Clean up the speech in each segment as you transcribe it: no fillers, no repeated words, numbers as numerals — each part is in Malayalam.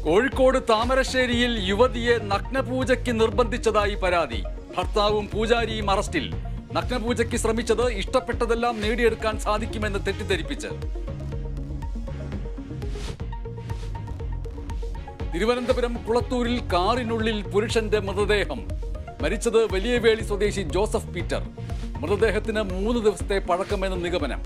കോഴിക്കോട് താമരശ്ശേരിയിൽ യുവതിയെ നഗ്നപൂജയ്ക്ക് നിർബന്ധിച്ചതായി പരാതി. ഭർത്താവും പൂജാരിയും അറസ്റ്റിൽ. നഗ്നപൂജയ്ക്ക് ശ്രമിച്ചത് ഇഷ്ടപ്പെട്ടതെല്ലാം നേടിയെടുക്കാൻ സാധിക്കുമെന്ന് തെറ്റിദ്ധരിപ്പിച്ച്. തിരുവനന്തപുരം കുളത്തൂരിൽ കാറിനുള്ളിൽ പുരുഷന്റെ മൃതദേഹം. മരിച്ചത് വലിയവേളി സ്വദേശി ജോസഫ് പീറ്റർ. മൃതദേഹത്തിന് 3 ദിവസത്തെ പഴക്കമെന്ന് നിഗമനം.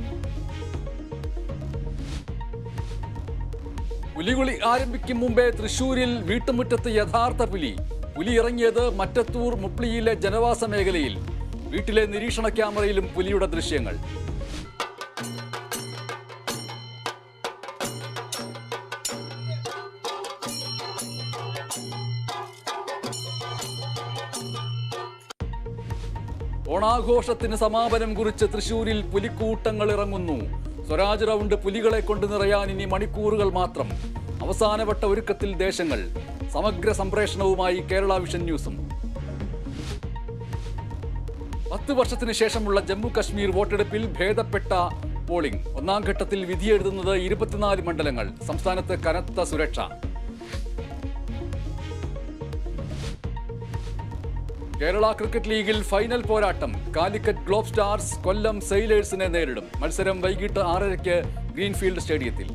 പുലികുളി ആരംഭിക്കും മുമ്പേ തൃശൂരിൽ വീട്ടുമുറ്റത്ത് യഥാർത്ഥ പുലി. പുലി ഇറങ്ങിയത് മറ്റത്തൂർ മുപ്ലിയിലെ ജനവാസ മേഖലയിൽ. വീട്ടിലെ നിരീക്ഷണ ക്യാമറയിലും പുലിയുടെ ദൃശ്യങ്ങൾ. ഓണാഘോഷത്തിന് സമാപനം കുറിച്ച് തൃശൂരിൽ പുലിക്കൂട്ടങ്ങൾ ഇറങ്ങുന്നു. സ്വരാജ് റൗണ്ട് പുലികളെ കൊണ്ട് നിറയാൻ ഇനി മണിക്കൂറുകൾ മാത്രം. അവസാനവട്ട ഒരുക്കത്തിൽ ദേശങ്ങൾ. സമഗ്ര സംപ്രേഷണവുമായി കേരള വിഷൻ ന്യൂസും. 10 വർഷത്തിന് ശേഷമുള്ള ജമ്മു കശ്മീർ വോട്ടെടുപ്പിൽ ഭേദപ്പെട്ട പോളിംഗ്. 1-ാം ഘട്ടത്തിൽ വിധിയെഴുതുന്നത് 24 മണ്ഡലങ്ങൾ. സംസ്ഥാനത്ത് കനത്ത സുരക്ഷ. കേരള ക്രിക്കറ്റ് ലീഗിൽ ഫൈനൽ പോരാട്ടം. കാലിക്കറ്റ് ഗ്ലോബ് സ്റ്റാർസ് കൊല്ലം സെയിലേഴ്സിനെ നേരിടും. മത്സരം വൈകിട്ട് 6:30 ഗ്രീൻഫീൽഡ് സ്റ്റേഡിയത്തിൽ.